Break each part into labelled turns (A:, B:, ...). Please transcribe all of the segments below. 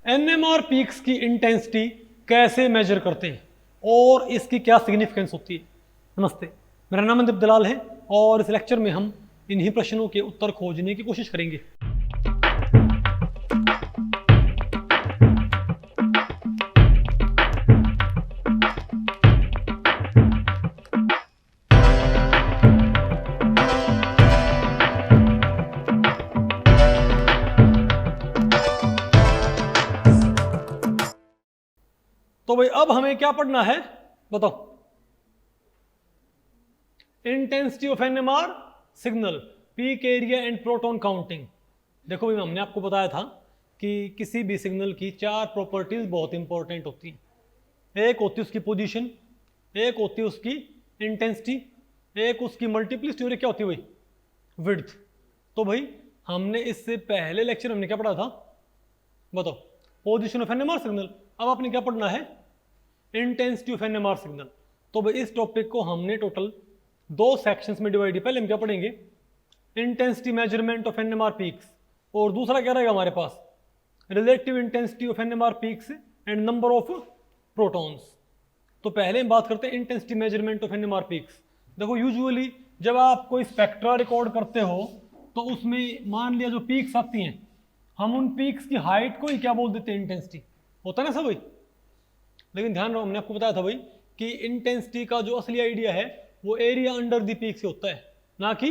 A: NMR peaks की intensity कैसे major करते हैं और इसकी क्या सिग्निफिकेंस होती है। नमस्ते, मेरा नाम मनदीप दलाल है और इस लेक्चर में हम इन्हीं प्रश्नों के उत्तर खोजने की कोशिश करेंगे। तो भाई अब हमें क्या पढ़ना है बताओ। Intensity of NMR signal, peak area and proton counting. देखो भाई हमने आपको बताया था कि किसी भी सिग्नल की चार प्रॉपर्टीज बहुत इंपॉर्टेंट होती हैं। एक होती है उसकी पोजीशन, एक होती है उसकी इंटेंसिटी, एक उसकी मल्टीप्लिसिटी और एक क्या होती है भाई विड्थ। तो भाई हमने इससे पहले लेक्चर में हमने क्या पढ़ा था बताओ, पोजीशन ऑफ एनएमआर सिग्नल। अब आपने क्या पढ़ना है, इंटेंसिटी ऑफ एनएमआर सिग्नल। तो भाई इस टॉपिक को हमने टोटल दो सेक्शंस में डिवाइड किया। पहले हम क्या पढ़ेंगे, intensity measurement of NMR peaks, और दूसरा क्या रहेगा हमारे पास, relative intensity of NMR peaks and number of protons. तो पहले हम बात करते हैं intensity measurement of NMR peaks. देखो यूजुअली जब आप कोई स्पेक्ट्रा रिकॉर्ड करते हो तो उसमें मान लिया जो पीक्स आती हैं, हम उन पीक्स की हाइट को ही क्या बोल देते हैं, इंटेंसिटी। होता है ना सब भाई। लेकिन ध्यान रखो, हमने आपको बताया था भाई कि इंटेंसिटी का जो असली आइडिया है वो एरिया अंडर द पीक से होता है, ना कि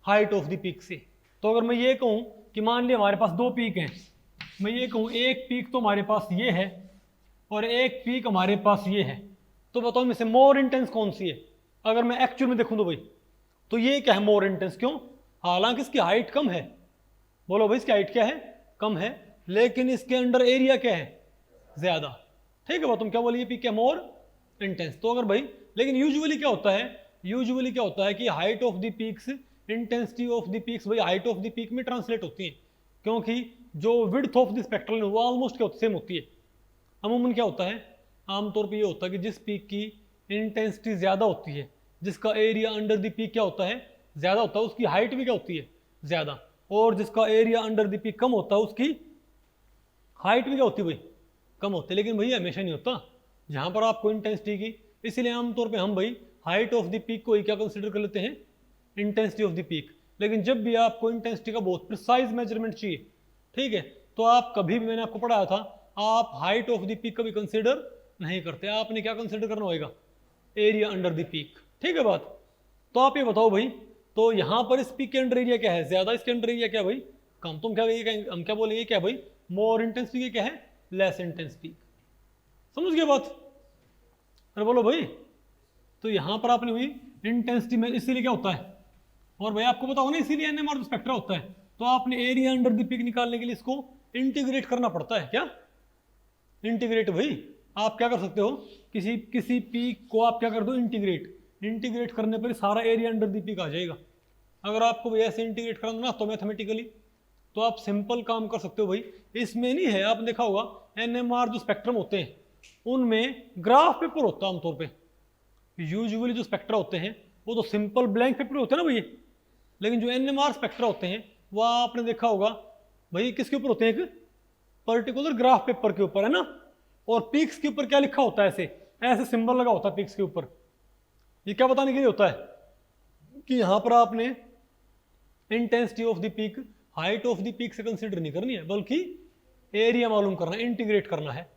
A: हाइट ऑफ द पीक से। तो अगर मैं ये कहूँ कि मान लिया हमारे पास दो पीक हैं, मैं ये कहूँ एक पीक तो हमारे पास ये है और एक पीक हमारे पास ये है, तो बताओ इनमें से मोर इंटेंस कौन सी है। अगर मैं एक्चुअल में देखूँ तो भाई तो ये क्या है, मोर इंटेंस। क्यों? हालांकि इसकी हाइट कम है, बोलो भाई इसकी हाइट क्या है, कम है, लेकिन इसके अंडर एरिया क्या है, ज्यादा। ठीक है बात, तुम क्या बोलिए, पीक क्या मोर इंटेंस। तो अगर भाई, लेकिन यूजुअली क्या होता है कि height of the peaks, intensity of the peaks भाई हाइट ऑफ द पीक में ट्रांसलेट होती है, क्योंकि जो विड्थ ऑफ द स्पेक्ट्रल वो ऑलमोस्ट क्या सेम होती है। अमूमन क्या होता है, आमतौर पे ये होता है कि जिस पीक की इंटेंसिटी ज़्यादा होती है, जिसका एरिया अंडर द पीक क्या होता है, ज़्यादा होता है, उसकी हाइट भी क्या होती है, ज़्यादा। और जिसका एरिया अंडर द पीक कम होता है उसकी हाइट भी क्या होती है भाई, कम होती है। लेकिन भाई हमेशा नहीं होता जहाँ पर आपको इंटेंसिटी की, इसीलिए आमतौर पे हम भाई हाइट ऑफ द पीक को ही क्या कंसिडर कर लेते हैं, इंटेंसिटी ऑफ द पीक। लेकिन जब भी आपको इंटेंसिटी का बहुत प्रिसाइज मेजरमेंट चाहिए, ठीक है, तो आप कभी भी, मैंने आपको पढ़ाया था, आप हाइट ऑफ द पीक कभी कंसिडर नहीं करते, आपने क्या कंसिडर करना होगा, एरिया अंडर द पीक। ठीक है बात। तो आप ये बताओ भाई, तो यहाँ पर इस पीक के अंडर एरिया क्या है, ज्यादा, इसके अंडर एरिया क्या भाई कम। तुम क्या हम क्या बोलेंगे, क्या भाई मोर इंटेंस पीक क्या है, लेस इंटेंस पीक। समझ गए बात। अरे बोलो भाई, तो यहां पर आपने हुई इंटेंसिटी में, इसीलिए क्या होता है, और भाई आपको पता हो ना, इसीलिए एनएमआर स्पेक्ट्रा होता है। तो आपने एरिया अंडर द पीक निकालने के लिए इसको इंटीग्रेट करना पड़ता है। क्या इंटीग्रेट भाई, आप क्या कर सकते हो, किसी पीक को आप क्या कर दो, इंटीग्रेट करने पर सारा एरिया अंडर द पीक आ जाएगा। अगर आपको भाई ऐसे इंटीग्रेट करना ना तो मैथमेटिकली, तो आप सिंपल काम कर सकते हो भाई। इसमें नहीं है, आपने देखा होगा एनएमआर जो स्पेक्ट्रम होते हैं उनमें ग्राफ पेपर होता है आमतौर पे। यूजुअली जो स्पेक्ट्रा होते हैं वो तो सिंपल ब्लैंक पेपर होते हैं ना भाई, लेकिन जो एनएमआर स्पेक्ट्रा होते हैं वो आपने देखा होगा भाई किसके ऊपर होते हैं, एक पर्टिकुलर ग्राफ पेपर के ऊपर, है ना। और पीक्स के ऊपर क्या लिखा होता है, ऐसे ऐसे सिंबल लगा होता है पीक्स के ऊपर। ये क्या बताने के लिए होता है कि यहां पर आपने intensity of the peak height of the peak से कंसीडर नहीं करनी है, बल्कि एरिया मालूम करना है, इंटीग्रेट करना है।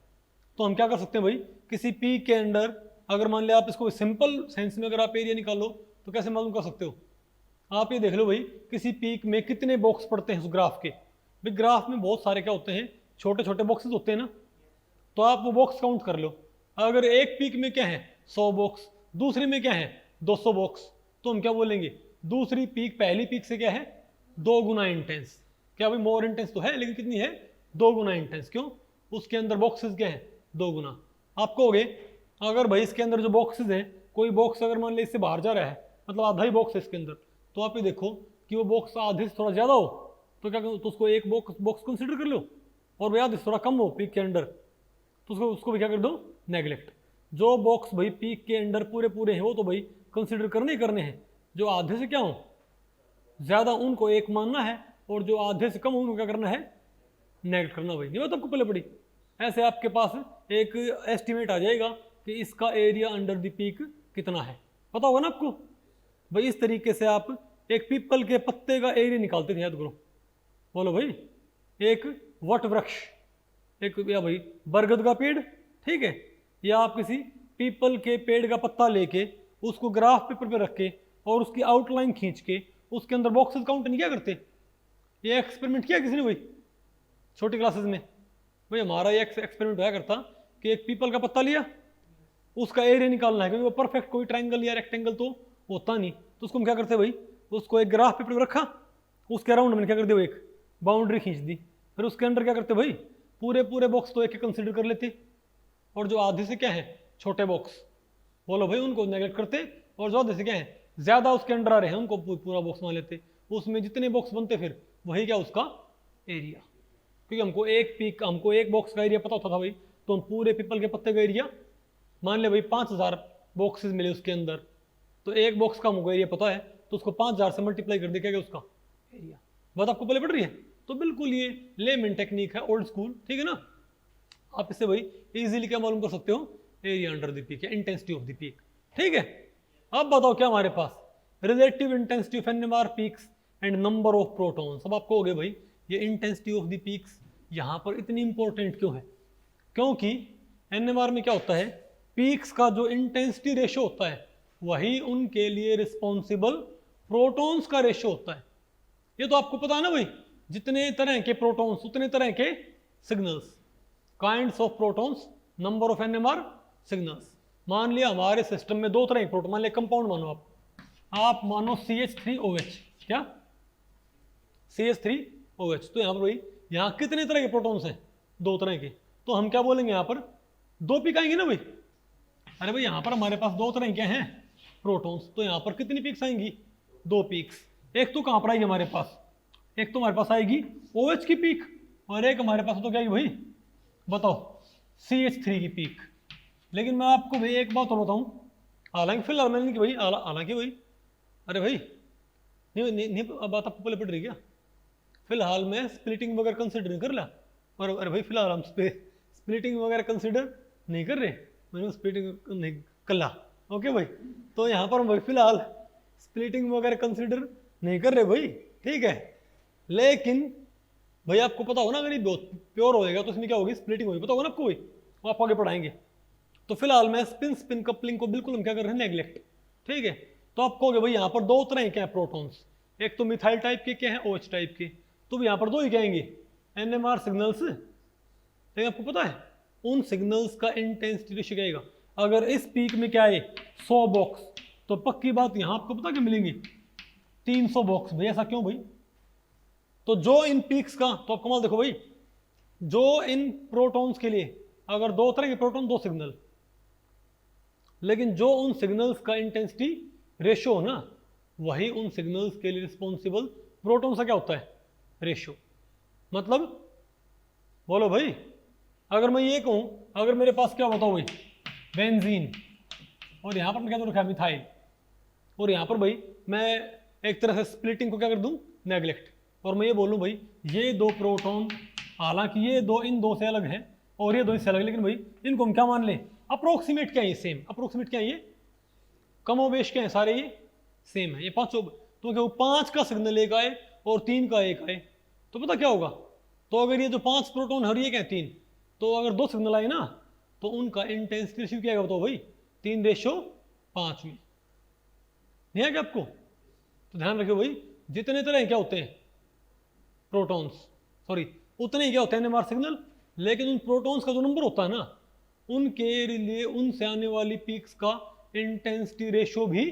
A: तो हम क्या कर सकते हैं भाई, किसी पीक के अंडर अगर मान लिया आप इसको सिंपल सेंस में अगर आप एरिया निकालो तो कैसे मालूम कर सकते हो, आप ये देख लो भाई किसी पीक में कितने बॉक्स पड़ते हैं उस ग्राफ के। भाई ग्राफ में बहुत सारे क्या होते हैं, छोटे छोटे बॉक्सेस होते हैं ना, तो आप वो बॉक्स काउंट कर लो। अगर एक पीक में क्या है 100 बॉक्स, दूसरे में क्या है 200 बॉक्स, तो हम क्या बोलेंगे, दूसरी पीक पहली पीक से क्या है 2 गुना इंटेंस। क्या भाई मोर इंटेंस तो है, लेकिन कितनी है, 2 गुना इंटेंस। क्यों? उसके अंदर बॉक्सेस क्या है, 2 गुना। आप कहोगे अगर भाई इसके अंदर जो बॉक्सेस हैं, कोई बॉक्स अगर मान ली इससे बाहर जा रहा है, मतलब आधा ही बॉक्स है इसके अंदर, तो आप ये देखो कि वो बॉक्स आधे से थोड़ा ज़्यादा हो तो क्या करो, तो उसको एक बॉक्स कंसिडर कर लो, और भाई आधे से थोड़ा कम हो पीक के अंडर तो उसको भी क्या कर दो, नेगलेक्ट। जो बॉक्स भाई पीक के अंडर पूरे पूरे हैं वो तो भाई कंसिडर करने ही करने हैं, जो आधे से क्या हो ज़्यादा उनको एक मानना है, और जो आधे से कम उनको क्या करना है, नेगलेक्ट करना। भाई नहीं बात आपको पहले पड़ी, ऐसे आपके पास एक एस्टिमेट आ जाएगा कि इसका एरिया अंडर द पीक कितना है, पता होगा ना आपको भाई। इस तरीके से आप एक पीपल के पत्ते का एरिया निकालते थे, याद करो। बोलो भाई, एक वट वृक्ष, एक या भाई बरगद का पेड़, ठीक है, या आप किसी पीपल के पेड़ का पत्ता लेके उसको ग्राफ पेपर पे रख के और उसकी आउटलाइन खींच के उसके अंदर बॉक्सेस काउंट नहीं किया करते। ये एक्सपेरिमेंट किया किसी ने भाई छोटी क्लासेस में? भाई हमारा ये एक्सपेरिमेंट होया करता कि एक पीपल का पत्ता लिया, उसका एरिया निकालना है, क्योंकि वो परफेक्ट कोई ट्राइंगल या रेक्टेंगल तो होता नहीं, तो उसको हम क्या करते भाई, उसको एक ग्राफ पेपर में रखा, उसके अराउंड मैंने क्या कर दिया, एक बाउंड्री खींच दी, फिर उसके अंदर क्या करते भाई, पूरे पूरे बॉक्स तो एक एक कंसिडर कर लेते, और जो आधे से क्या है छोटे बॉक्स, बोलो भाई, उनको नेगलेक्ट करते, और जो आधे से क्या है ज्यादा उसके अंडर आ रहे हैं उनको पूरा बॉक्स मान लेते। उसमें जितने बॉक्स बनते फिर वही क्या उसका एरिया, क्योंकि हमको एक बॉक्स का एरिया पता होता था भाई, तो हम पूरे पीपल के पत्ते का एरिया मान ले भाई 5000 बॉक्सेस मिले उसके अंदर, तो एक बॉक्स का हमको एरिया पता है, तो उसको 5000 से मल्टीप्लाई कर दिया उसका एरिया। बात आपको पहले पड़ रही है? तो बिल्कुल ये लेमन टेक्निक है, ओल्ड स्कूल, ठीक है ना। आप इससे भाई इजीली क्या मालूम कर सकते हो, एरिया अंडर द पीक या इंटेंसिटी ऑफ द पीक, ठीक है। अब बताओ क्या हमारे पास, relative intensity of NMR peaks and number of protons. अब आपको हो गए भाई ये इंटेंसिटी ऑफ द पीक्स यहाँ पर इतनी इंपॉर्टेंट क्यों है, क्योंकि एनएमआर में क्या होता है, पीक्स का जो इंटेंसिटी रेशो होता है वही उनके लिए रिस्पॉन्सिबल प्रोटॉन्स का रेशो होता है। ये तो आपको पता है ना भाई, जितने तरह के प्रोटॉन्स उतने तरह के signals, kinds of protons, number of NMR signals. मान लिया हमारे सिस्टम में दो तरह के प्रोटॉन, मान लिया कंपाउंड मानो आप मानो CH3OH, क्या CH3OH, तो यहाँ पर भाई यहाँ कितने तरह के प्रोटॉन्स हैं, दो तरह के, तो हम क्या बोलेंगे यहाँ पर दो पीक आएंगे ना भाई। अरे भाई यहाँ पर हमारे पास दो तरह के हैं प्रोटॉन्स, तो यहाँ पर कितनी पीक्स आएंगी, दो पीक्स। एक तो कहाँ पर आएगी हमारे पास, एक तो हमारे पास आएगी OH की पीक, और एक हमारे पास तो क्या आएगी भाई, बताओ, CH3 की पीक। लेकिन मैं आपको भाई एक बात और बताऊं, हालांकि फिलहाल मैंने कि भाई हालांकि भाई, अरे भाई नहीं बात आपको पहले पड़ रही क्या, फिलहाल मैं स्प्लिटिंग वगैरह कंसिडर नहीं कर रहा, और अरे भाई फिलहाल हम स्प्लिटिंग वगैरह कंसिडर नहीं कर रहे, मैंने स्प्लिटिंग नहीं कर ला, ओके भाई। तो यहाँ पर भाई फिलहाल स्प्लिटिंग वगैरह कंसिडर नहीं कर रहे भाई, ठीक है। लेकिन भाई आपको पता हो ना, अगर ये प्योर होएगा तो इसमें क्या होगी, स्प्लिटिंग होगी, पता होगा ना आपको भाई, वो आप आगे पढ़ाएंगे। तो फिलहाल मैं स्पिन कपलिंग को बिल्कुल हम क्या कर रहे हैं, नेग्लेक्ट, ठीक है। तो आप कहोगे भाई यहाँ पर दो तरह के हैं प्रोटॉन्स, एक तो मिथाइल टाइप के क्या है, OH टाइप के, तो यहाँ पर दो ही कहेंगे एनएमआर सिग्नल्स। लेकिन आपको पता है उन सिग्नल्स का इंटेंसिटी रेशियो क्या आएगा, अगर इस पीक में क्या है 100 बॉक्स, तो पक्की बात यहाँ आपको पता क्या मिलेंगे 300 बॉक्स। भाई ऐसा क्यों भाई, तो जो इन पीक्स का, तो आप कमाल देखो भाई, जो इन प्रोटॉन्स के लिए अगर दो तरह के प्रोटॉन दो सिग्नल, लेकिन जो उन सिग्नल्स का इंटेंसिटी रेशियो हो ना, वही उन सिग्नल्स के लिए रिस्पॉन्सिबल प्रोटॉन का क्या होता है, रेशियो। मतलब बोलो भाई, अगर मैं ये कहूं, अगर मेरे पास क्या बताओ भाई बेंजीन, और यहां पर मैं क्या तो रखा है मिथाइल, और यहां पर भाई मैं एक तरह से स्प्लिटिंग को क्या कर दूं, नेग्लेक्ट, और मैं ये बोलूं भाई ये दो प्रोटॉन, हालांकि ये दो इन दो से अलग हैं और ये दो इससे अलग, लेकिन भाई इनको हम क्या मान लें, अप्रोक्सीमेट क्या है, सेम अप्रोक्सीमेट क्या है, ये कमोबेश क्या है, सारे ये सेम है, ये पांचों। तो क्या 5 का सिग्नल एक आए और 3 का एक आए, तो पता क्या होगा, तो अगर ये जो 5 प्रोटॉन और ये क्या 3, तो अगर दो सिग्नल आए ना, तो उनका इंटेंसिटी रेशियो क्या है बताओ भाई, 3:5 में। नहीं है क्या आपको? तो ध्यान रखियो भाई, जितने तरह क्या होते हैं प्रोटॉन्स, सॉरी उतने ही क्या होते हैं एनएमआर सिग्नल, लेकिन उन प्रोटॉन्स का जो नंबर होता है ना, उनके लिए उनसे आने वाली पीक्स का इंटेंसिटी रेशियो भी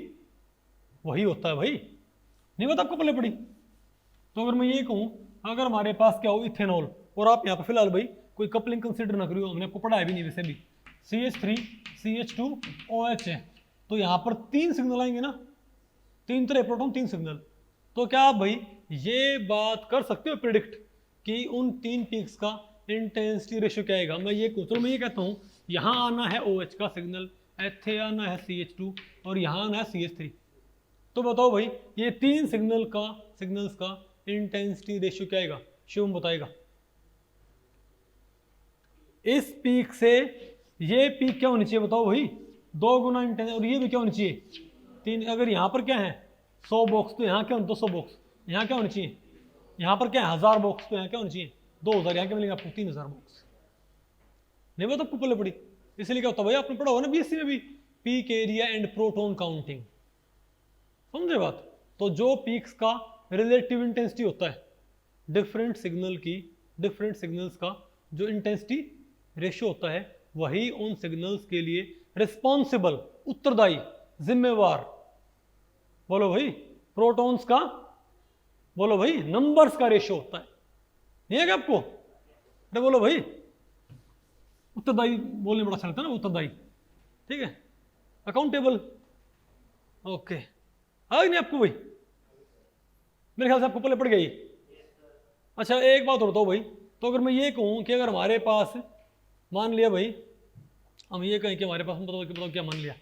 A: वही होता है भाई। नहीं बता आपको पहले पड़ी? तो अगर मैं ये कहूं, अगर हमारे पास क्या हो इथेनॉल, और आप यहाँ पे फिलहाल भाई कोई कपलिंग कंसिडर ना करियो, हमने आपको पढ़ाया भी नहीं वैसे भी, CH3 CH2 OH है, तो यहाँ पर 3 सिग्नल आएंगे ना, 3 तरह प्रोटॉन 3 सिग्नल। तो क्या आप भाई ये बात कर सकते हो प्रिडिक्ट कि उन 3 पीक्स का इंटेंसिटी रेशियो क्या आएगा? मैं ये चलो मैं ये कहता हूँ, यहाँ आना है OH का सिग्नल, इथे आना है CH2, और यहाँ आना है CH3, तो बताओ भाई ये 3 सिग्नल्स का इंटेंसिटी रेशियो क्या आएगा? शिवम बताएगा। इस पीक से ये पीक क्या होनी चाहिए बताओ भाई, 2 गुना इंटेंस, और ये भी क्या होनी चाहिए 3। अगर यहाँ पर क्या है 100 बॉक्स तो यहाँ क्या होना 200 बॉक्स, यहाँ क्या होनी चाहिए, यहाँ पर क्या है 1000 बॉक्स तो यहाँ क्या होनी चाहिए 2000, यहाँ क्या मिलेंगे आपको 3000 बॉक्स। नहीं बात आपको पहले पड़ी, इसलिए क्या होता है भाई आपने पढ़ा हो ना बीएससी में भी, peak area and proton counting, समझे बात। तो जो पीक्स का रिलेटिव इंटेंसिटी होता है डिफरेंट सिग्नल्स का जो इंटेंसिटी रेशियो होता है, वही उन सिग्नल्स के लिए रिस्पॉन्सिबल, उत्तरदायी, जिम्मेवार, बोलो भाई प्रोटॉन्स का, बोलो भाई नंबर्स का रेशियो होता है। नहीं है क्या आपको, अरे बोलो भाई, उत्तरदायी बोलने बड़ा अच्छा लगता है ना, उत्तरदायी, ठीक है, अकाउंटेबल, ओके। आ नहीं आपको भाई, मेरे ख्याल से आपको पहले पड़ गई। अच्छा एक बात और बताओ भाई, तो अगर मैं ये कहूँ कि अगर हमारे पास, मान लिया भाई हम ये कहें कि हमारे पास, बताओ क्या मान लिया,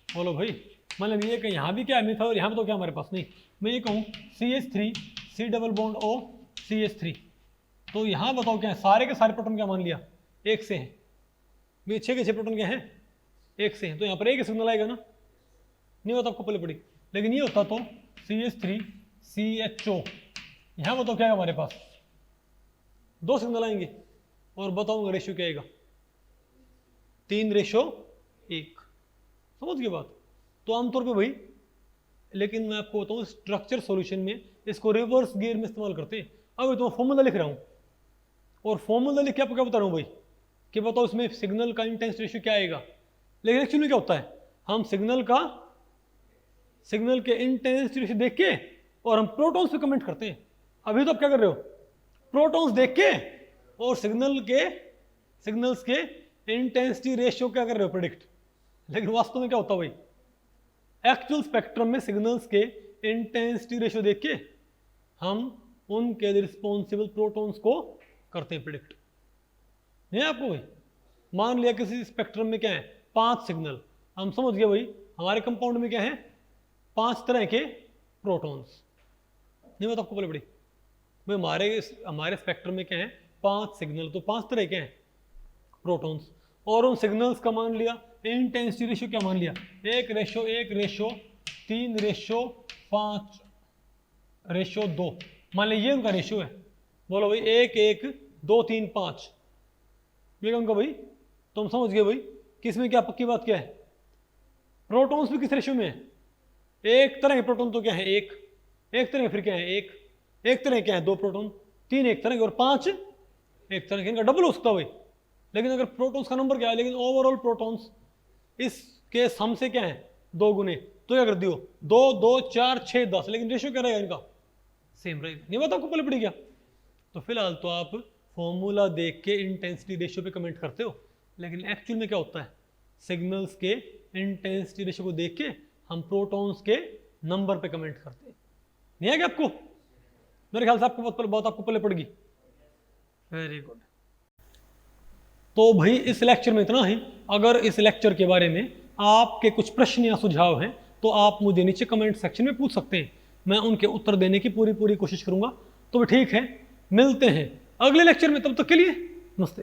A: बोलो भाई, मान लिया ये कहें यहाँ भी क्या है, और यहाँ बताओ क्या हमारे पास, नहीं मैं ये कहूँ CH3 C double bond O CH3, तो यहाँ बताओ क्या है, सारे के सारे प्रोटॉन क्या मान लिया 1 से हैं, ये 6 के 6 प्रोटॉन क्या हैं 1 से हैं, तो यहाँ पर एक सिग्नल आएगा ना, नहीं होता आपको पहले पड़ी। लेकिन ये होता तो CH3 CHO, यहाँ बताओ क्या है हमारे पास 2 सिग्नल आएंगे, और बताऊंगा रेशियो क्या आएगा 3:1, समझ गए बात। तो आमतौर पे भाई, लेकिन मैं आपको बताऊं स्ट्रक्चर सॉल्यूशन में इसको रिवर्स गियर में इस्तेमाल करते हैं। अब तो मैं फॉर्मूला लिख रहा हूँ, और फॉर्मूला लिख के आपको क्या बता रहा हूँ भाई कि बताओ इसमें सिग्नल का इंटेंस रेशियो क्या आएगा। लेकिन एक्चुअली क्या होता है, हम सिग्नल के इंटेंस रेशियो देख के और हम प्रोटॉन्स पे कमेंट करते हैं। अभी तो आप क्या कर रहे हो, प्रोटॉन्स देख के और सिग्नल्स के इंटेंसिटी रेशियो क्या कर रहे हो प्रेडिक्ट। लेकिन वास्तव में क्या होता है भाई, एक्चुअल स्पेक्ट्रम में सिग्नल्स के इंटेंसिटी रेशियो देख के हम उनके रिस्पॉन्सिबल प्रोटॉन्स को करते हैं प्रेडिक्ट। नहीं है आपको भाई, मान लिया किसी स्पेक्ट्रम में क्या है 5 सिग्नल, हम समझ गए भाई हमारे कंपाउंड में क्या है 5 तरह के प्रोटॉन्स। नहीं बता आपको पहले बड़ी भाई, हमारे स्पेक्ट्रम में क्या है 5 सिग्नल, तो 5 तरह के हैं प्रोटॉन्स, और उन सिग्नल्स का मान लिया इंटेंसिटी रेशियो क्या मान लिया 1:1:3:5:2। मान लिया ये उनका रेशियो है, बोलो भाई 1:1:2:3:5, ये उनका भाई। तो हम समझ गए भाई कि इसमें क्या पक्की बात क्या है, प्रोटॉन्स भी किस रेशियो में है, एक तरह के प्रोटॉन तो क्या है एक तरह के, फिर क्या है एक तरह क्या है 2 प्रोटॉन, 3 एक तरह के, और 5 एक तरह के, इनका डबल हो सकता है भाई। लेकिन अगर प्रोटॉन्स का नंबर क्या है, लेकिन ओवरऑल प्रोटॉन्स इसके सम से क्या है 2 गुने, तो क्या कर दियो 2 2 4 6 10, लेकिन रेशियो क्या रहेगा इनका सेम रहेगा। नहीं बता आपको पहले पड़ी क्या। तो फिलहाल तो आप फॉर्मूला देख के इंटेंसिटी रेशियो पे कमेंट करते हो, लेकिन एक्चुअल में क्या होता है सिग्नल्स के इंटेंसिटी रेशियो को देख के हम प्रोटॉन्स के नंबर पे कमेंट करते हैं। नहीं है क्या आपको, मेरे ख्याल से आपको बहुत आपको पहले पड़गी। Very good. तो भाई इस लेक्चर में इतना ही। अगर इस लेक्चर के बारे में आपके कुछ प्रश्न या सुझाव हैं तो आप मुझे नीचे कमेंट सेक्शन में पूछ सकते हैं, मैं उनके उत्तर देने की पूरी कोशिश करूंगा। तो ठीक है, मिलते हैं अगले लेक्चर में, तब तक के लिए नमस्ते।